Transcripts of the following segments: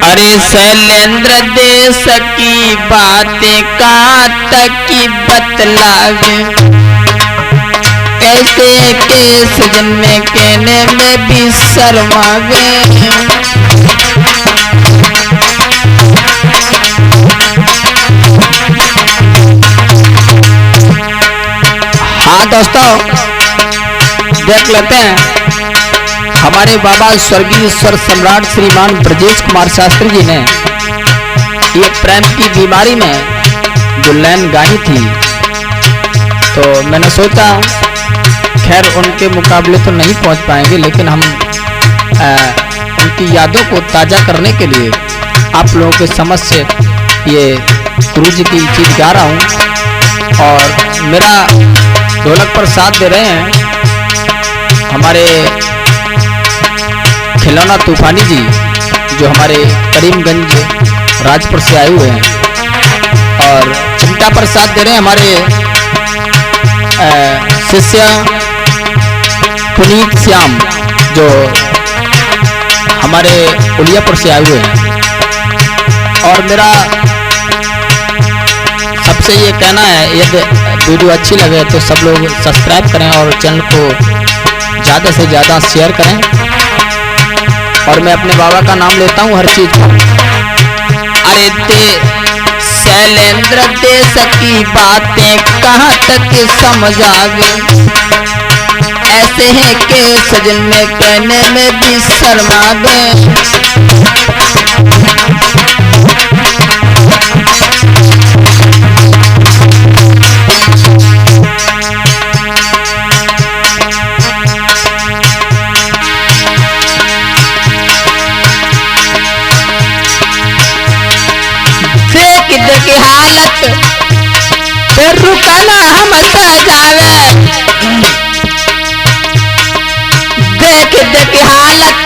अरे शैलेंद्र देश की बातें कहाँ तक की बतलावे, कैसे के सजन में कहने में भी शर्मावे। हाँ दोस्तों, देख लेते हैं हमारे बाबा स्वर्गीय ईश्वर सम्राट श्रीमान ब्रजेश कुमार शास्त्री जी ने ये प्रेम की बीमारी में जो लाइन गाई थी, तो मैंने सोचा खैर उनके मुकाबले तो नहीं पहुंच पाएंगे, लेकिन हम उनकी यादों को ताज़ा करने के लिए आप लोगों के समझ से ये गुरु जी की चीज़ गा रहा हूँ। और मेरा ढोलक पर साथ दे रहे हैं हमारे खिलौना तूफानी जी, जो हमारे करीमगंज राजपुर से आए हुए हैं। और चिमटा पर साथ दे रहे हैं हमारे शिष्य पुनीत श्याम, जो हमारे उलियापुर से आए हुए हैं। और मेरा सबसे ये कहना है, यदि वीडियो अच्छी लगे तो सब लोग सब्सक्राइब करें और चैनल को ज़्यादा से ज़्यादा शेयर करें। और मैं अपने बाबा का नाम लेता हूँ हर चीज पर। अरे शैलेंद्र देश की बातें कहाँ तक समझ आवे, ऐसे हैं के सजन में कहने में भी शर्मावे। की हालत फिर रुकना हम सजावे, देख देख हालत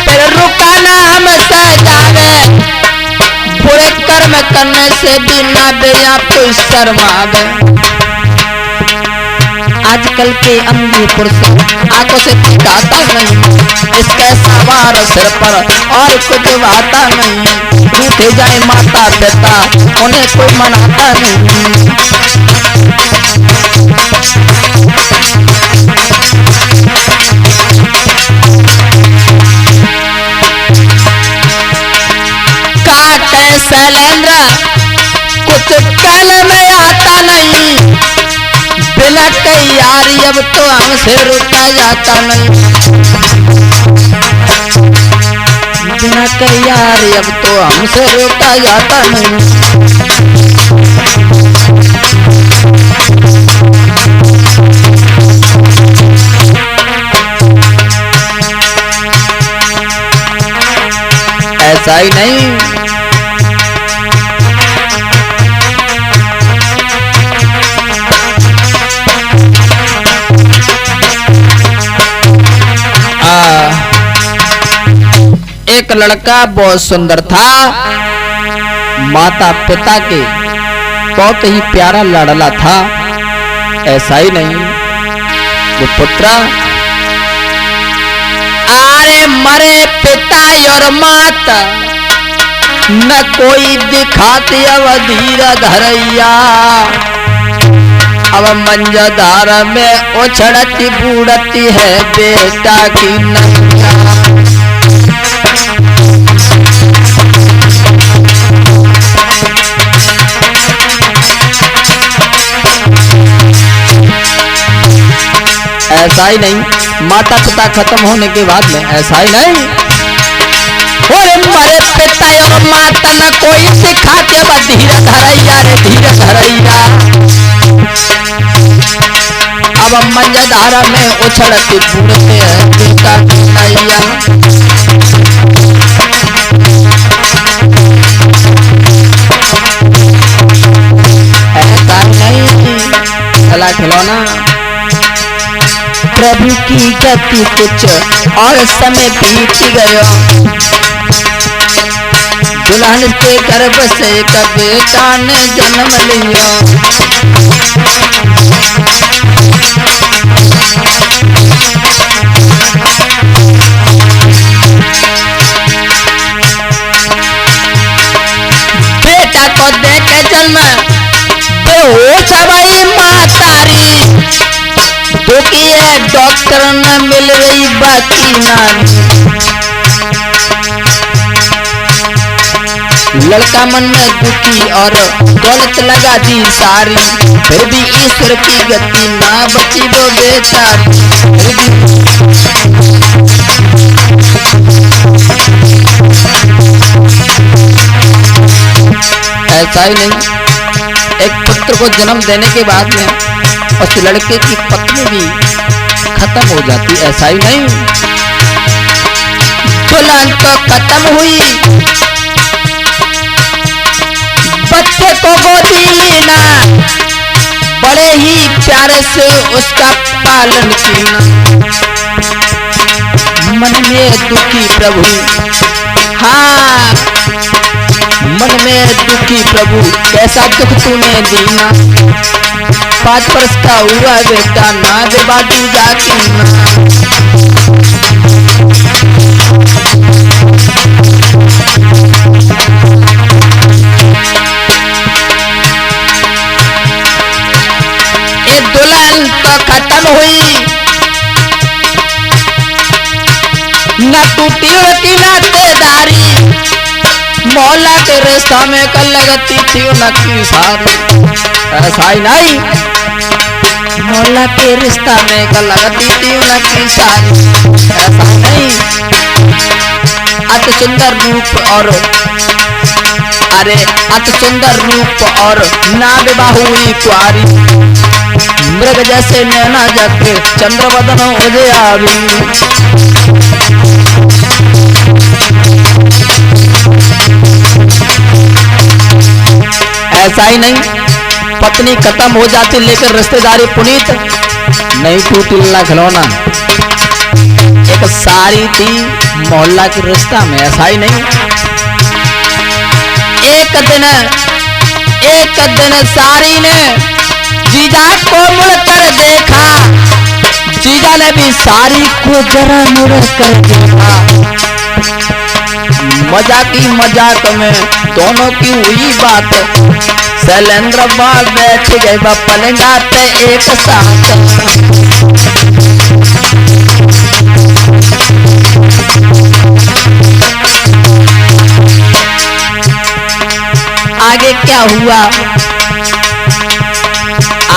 फिर रुकना हम सजावे। बुरे कर्म करने से भी ना बेया कोई शर्मावे। आजकल के अंधी पुरुष आंखों से दिखाता नहीं, इसके सवार सिर पर और कुछ वाता नहीं। रूठे जाए माता पिता उन्हें कोई मनाता नहीं। काटे शैलेंद्र कुछ कल में आता नहीं, बिना तैयारी अब तो हमसे रुका जाता नहीं। बिना तैयारी अब तो हमसे रुका जाता नहीं। ऐसा ही नहीं, एक लड़का बहुत सुंदर था, माता पिता के बहुत ही प्यारा लाडला था। ऐसा ही नहीं, वो पुत्र अरे मरे पिता और माता न कोई दिखाती अब धीर धरैया। अब मंजधार में उछड़ती बूढ़ती है बेटा की नैया। ऐसा ही नहीं, माता पिता खत्म होने के बाद में ऐसा ही नहीं, और मरे पिता और माता न कोई सिखाते अब धीरे धरैया रे धीरे धरैया। अब मंजधारा में उछड़ती बूढ़ते हैं बेटा की नैया। ऐसा नहीं, चला खिलौना प्रभु की गति कुछ और समय बीत गयो। दुल्हन के गर्भ से एक बेटा ने जन्म लियो। जन्म बेहोश भाई मातारी, दुखी है डॉक्टर न मिल रही बाकी नारी। लड़का मन में दुखी और दौलत लगा दी सारी, फिर भी ईश्वर की गति ना बची वो बेचारी। ऐसा ही नहीं, एक पुत्र को जन्म देने के बाद में उस लड़के की पत्नी भी खत्म हो जाती, ऐसा ही नहीं। दुल्हन तो खत्म हुई, बच्चे को गोदी लेना, बड़े ही प्यारे से उसका पालन किया। मन में दुखी प्रभु, हाँ मन में दुखी प्रभु, कैसा दुख तूने दीना। 5 वर्ष का हुआ बेटा ना दे बाटू जाती ना। ये दुल्हन तो खत्म हुई, न टूटी होती नातेदारी, मौला के रिश्ता में कल लगती थी उनकी सारी। ऐसा ही नहीं, मौला के रिश्ता में कल लगती थी उनकी सारी। ऐसा नहीं, अति सुंदर रूप और अरे अति सुंदर रूप और ना विवाह हुई कुआरी, मृग जैसे नैना जग चंद्रवदन उदयावी। ऐसा ही नहीं, पत्नी खत्म हो जाती लेकिन रिश्तेदारी पुनीत नहीं टूटी ला खिलौना। एक सारी थी मोहल्ला के रिश्ता में, ऐसा ही नहीं। एक दिन सारी ने जीजा को मुड़कर देखा, जीजा ने भी सारी को जरा मुड़कर देखा। मजाक में दोनों की हुई बात, शैलेंद्र बाल बैठ गए पलंगा पे एक साथ। आगे क्या हुआ,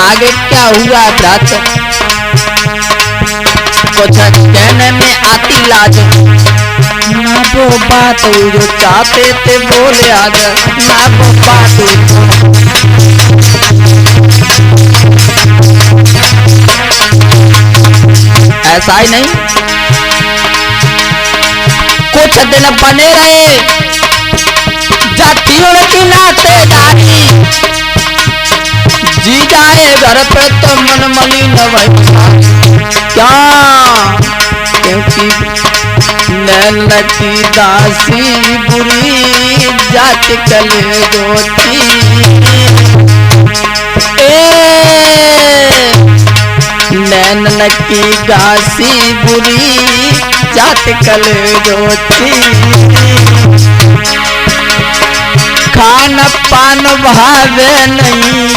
आगे क्या हुआ भ्रात, कुछ कहने में आती लाज। ना वो बात जो चाहते थे बोले आज, ना वो बात ऐसा ही नहीं। कुछ दिन बने रहे जातियों की नातेदारी, जी जाए घर पे तो मन मलिन क्या, क्योंकि नैन की दासी बुरी जात कलेजो थी। नैन की दासी बुरी जात कलेजो थी। खान पान भावे नहीं,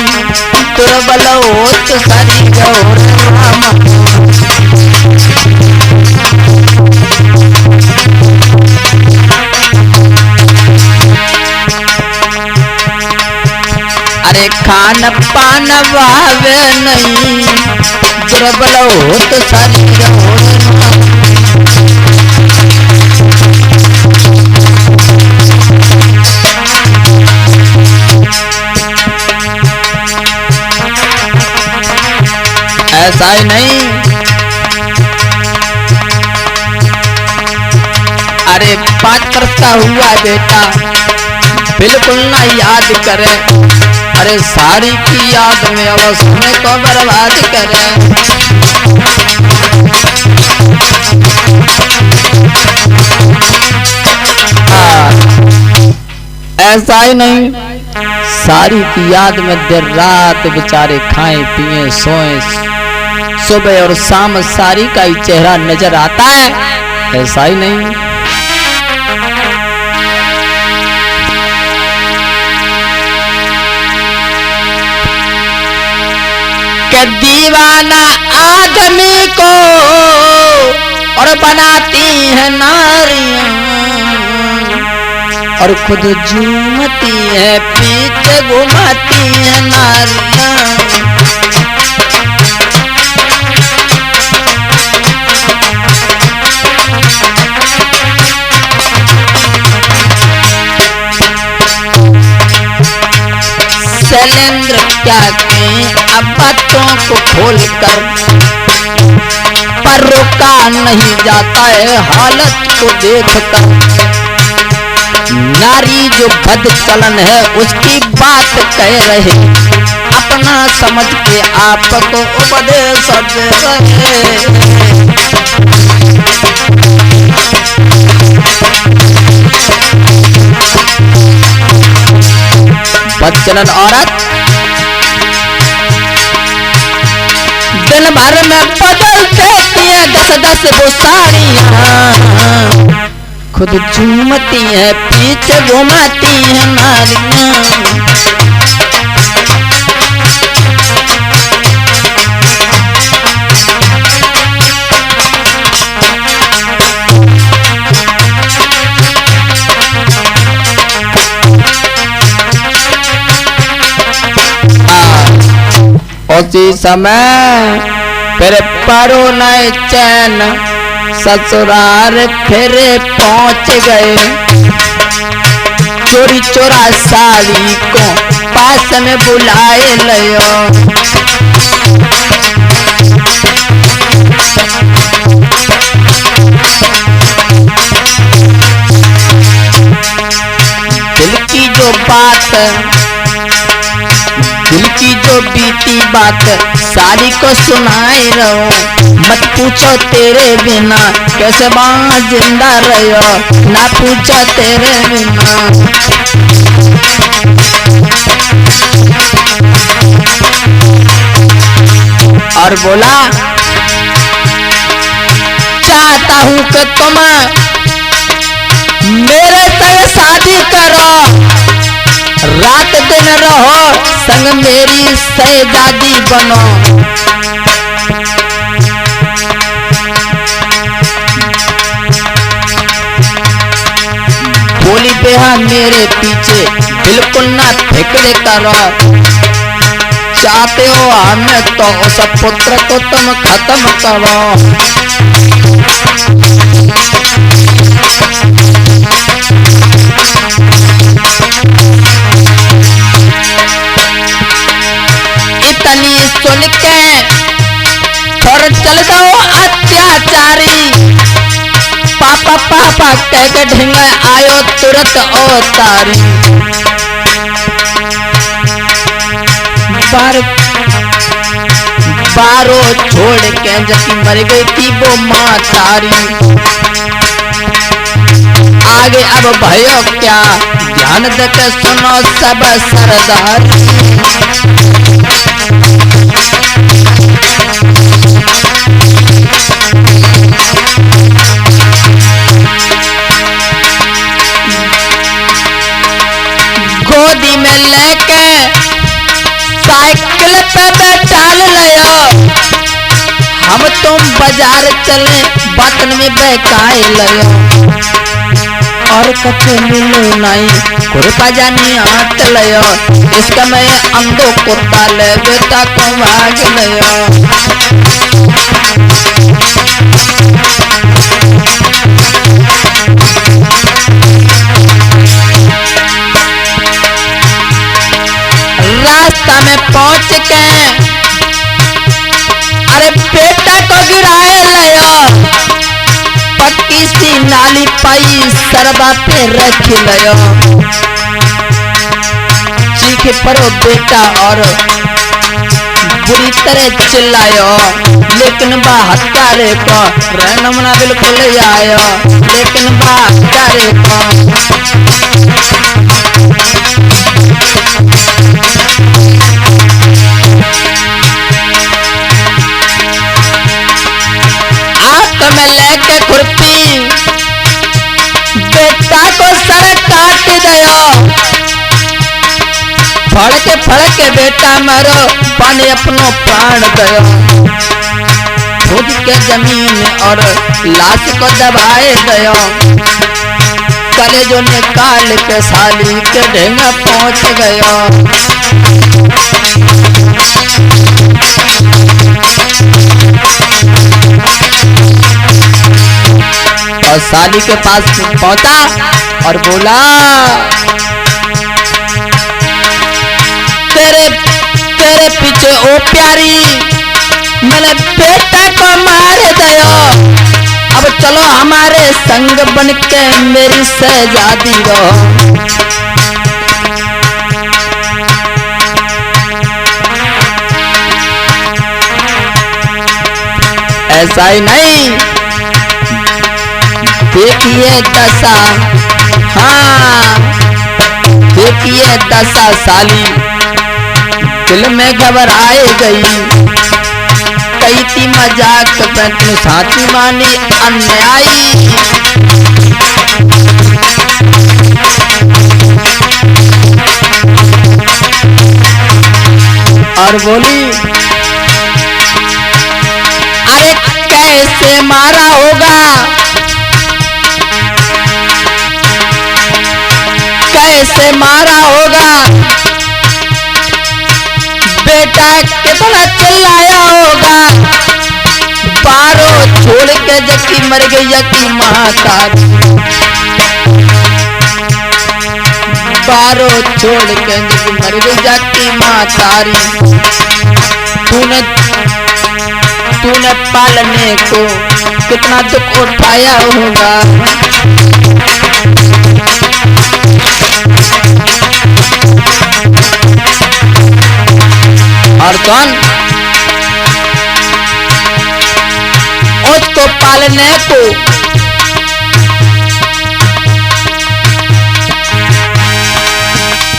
दुर्बल होत सारी गौर अरे खान पान भावे नहीं, दुर्बल होत सारी गौर। ऐसा ही नहीं, अरे 5 वर्ष का हुआ बेटा बिल्कुल ना याद करे, अरे सारी की याद में अब समय को बर्बाद करे। ऐसा ही नहीं, सारी की याद में देर रात बेचारे खाएं पिए सोए, सुबह और शाम सारी का ही चेहरा नजर आता है। ऐसा ही नहीं, के दीवाना आदमी को और बनाती है नारियां और खुद झूमती है पीछे घुमाती है नारियां। शैलेंद्र क्या कहें अब बातों को खोलकर, पर रोका नहीं जाता है हालत को देखकर। नारी जो बद चलन है उसकी बात कह रहे, अपना समझ के आपको उपदेश दे रहे। बदचलन औरत दिन भर में बदल देती है 10-10 वो साड़ियां, खुद झूमती है पीछे घुमाती है नारियां। उसी समय फिर परो नए चैन ससुराल फिर पहुंच गए। चोरी चोरा साड़ी को पास में बुलाए लियो, दिल की जो बीती बात सारी को सुनाए रहो। मत पूछो तेरे बिना कैसे माँ जिंदा रहो, ना पूछो तेरे बिना। और बोला चाहता हूँ कि तुम मेरे से शादी करो, रात दिन रहो संग मेरी शहजादी बनो। बोली बेहा मेरे पीछे बिल्कुल ना फिक्र करो, चाहते हो हमें तो उस पुत्र को तुम खत्म करो। इतनी सुन के और चल जाओ अत्याचारी, पापा पापा कह के ढींगे आयो तुरंत अवतारी। बारो छोड़ के जब मर गई थी वो माँ तारी। आगे अब भयो क्या ध्यान देके सुनो सब सरदार। गोदी में लेके साइकिल पे बैठा लियो, हम तुम बाजार चले बतन में बहकाए लियो। और कथे मिलो नहीं कुर्ता जानी हाथ लियो, इसका मैं अंधो कुत्ता ले बेटा को भाग लियो। रास्ता में पहुंच के अरे बेटा को गिराए लियो, पक्की सी नाली पाई सरबा पे रख लियो। चीख पड़ो बेटा और बुरी तरह चिल्लायो, लेकिन बा हत्यारे को रहनुमा बिल्कुल आयो, लेकिन बा हत्यारे को में लेके खुरपी बेटा को सर काट दयो, फड़के बेटा मरो पाने अपनो प्राण दयो। खुद के जमीन और लाश को दबाए दयो। कलेजो निकाल के साली के ढेंगा पहुंच गयो। और साली के पास पहुंचा और बोला, तेरे पीछे ओ प्यारी, मैंने बेटा को मार दयो। अब चलो हमारे संग बन के मेरी शहजादी रहो। ऐसा ही नहीं, देखिए दशा, हाँ देखिए दशा साली दिल में घबराए गई। कई थी मजाक में तू साथी मानी अन्यायी। और बोली, अरे कैसे मारा होगा, कैसे मारा होगा, बेटा कितना चिल्लाया होगा। बारो छोड़ के जकी मर गई यकी माता, बारो छोड़ के जकी मर गई यकी मातारी। तूने पालने को कितना दुख उठाया होगा। और कौन उसको पालने को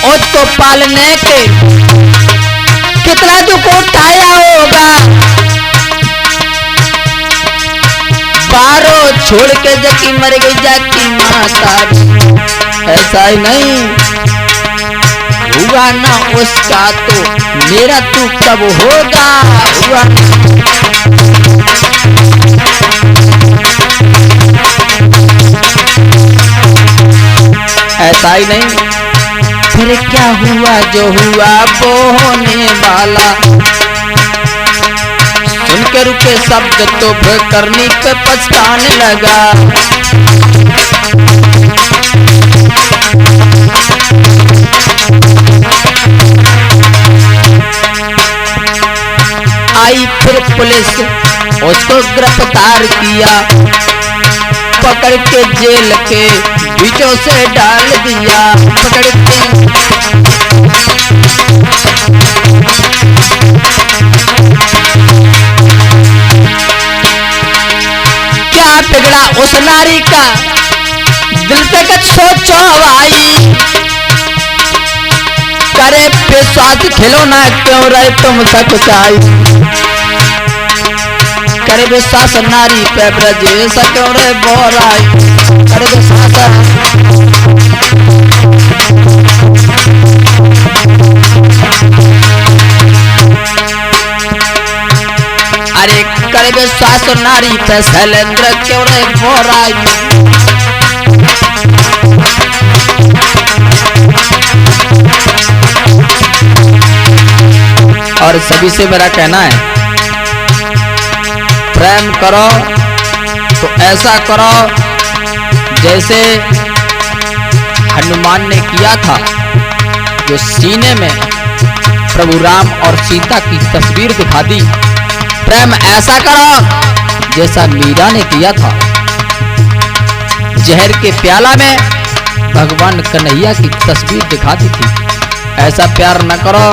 उसको पालने के कितना दुख उठाया होगा। बारो छोड़ के जकी मर गई जाकी माता। ऐसा ही नहीं हुआ ना उसका तो मेरा तू कब होगा। हुआ ऐसा ही नहीं, फिर क्या हुआ जो हुआ वो होने वाला। सुन के रुके शब्द तो करनी पे पछताने लगा। आई फिर पुलिस उसको गिरफ्तार किया, पकड़ के जेल के बीचों से डाल दिया। पकड़ के क्या बिगड़ा उस नारी का, दिल पे कुछ सोचो भाई। करे विश्वास खिलौना क्यों रहे तुम सच्चाई। करे विश्वास नारी पे ब्रजेश क्यों रहे बोराई। करे विश्वास अरे करे विश्वास नारी पे शैलेंद्र क्यों रहे बोराई। और सभी से मेरा कहना है, प्रेम करो तो ऐसा करो जैसे हनुमान ने किया था, जो सीने में प्रभु राम और सीता की तस्वीर दिखा दी। प्रेम ऐसा करो जैसा मीरा ने किया था, जहर के प्याला में भगवान कन्हैया की तस्वीर दिखाती थी। ऐसा प्यार न करो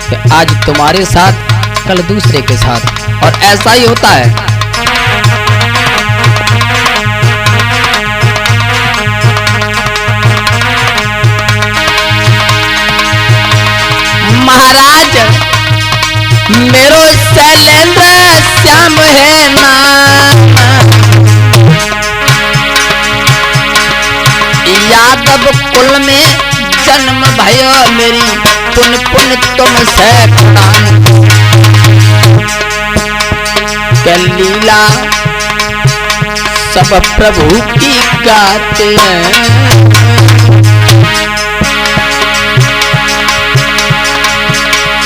कि आज तुम्हारे साथ कल दूसरे के साथ। और ऐसा ही होता है। महाराज मेरो शैलेंद्र श्याम है नाम, यादव कुल में जन्म भयो मेरी पुन पुन तुमसे कुरान के लीला सब प्रभु की गाते हैं।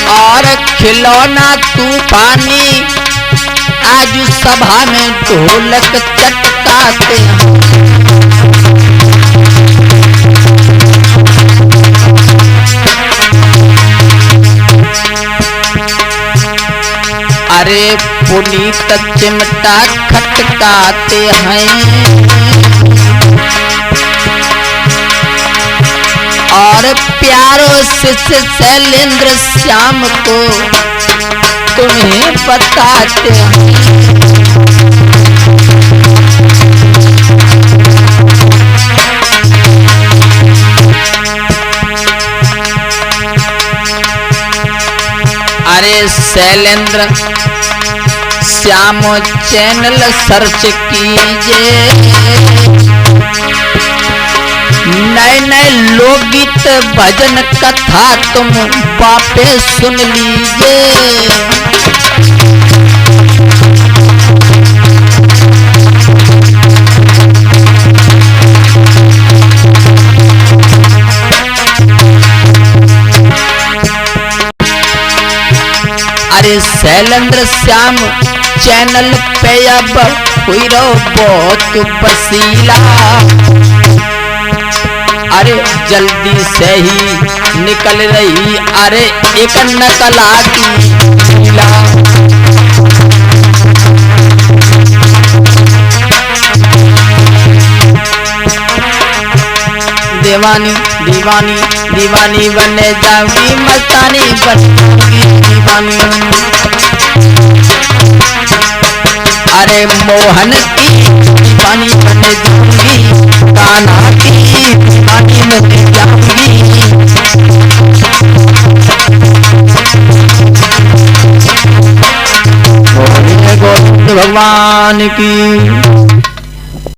और खिलौना तूफानी आज सभा में ढोलक चटकाते हैं। अरे पुनीत चिमटा खटकाते हैं। और प्यारो शिष्य शैलेंद्र श्याम को तुम्हें बताते हैं। अरे शैलेंद्र श्याम चैनल सर्च कीजिए, नए नए लोकगीत भजन कथा तुम बापे सुन लीजिए। अरे शैलेंद्र श्याम चैनल पे अब हुई रहो बहुत वसीला। अरे जल्दी से ही निकल रही अरे एक नकला की लीला। दीवानी दीवानी दीवानी बने जाऊंगी, मस्तानी बनूंगी दीवानी। अरे मोहन की दीवानी बने जाऊंगी, कान्हा की दीवानी बने जाऊंगी। गोविंद भगवान की।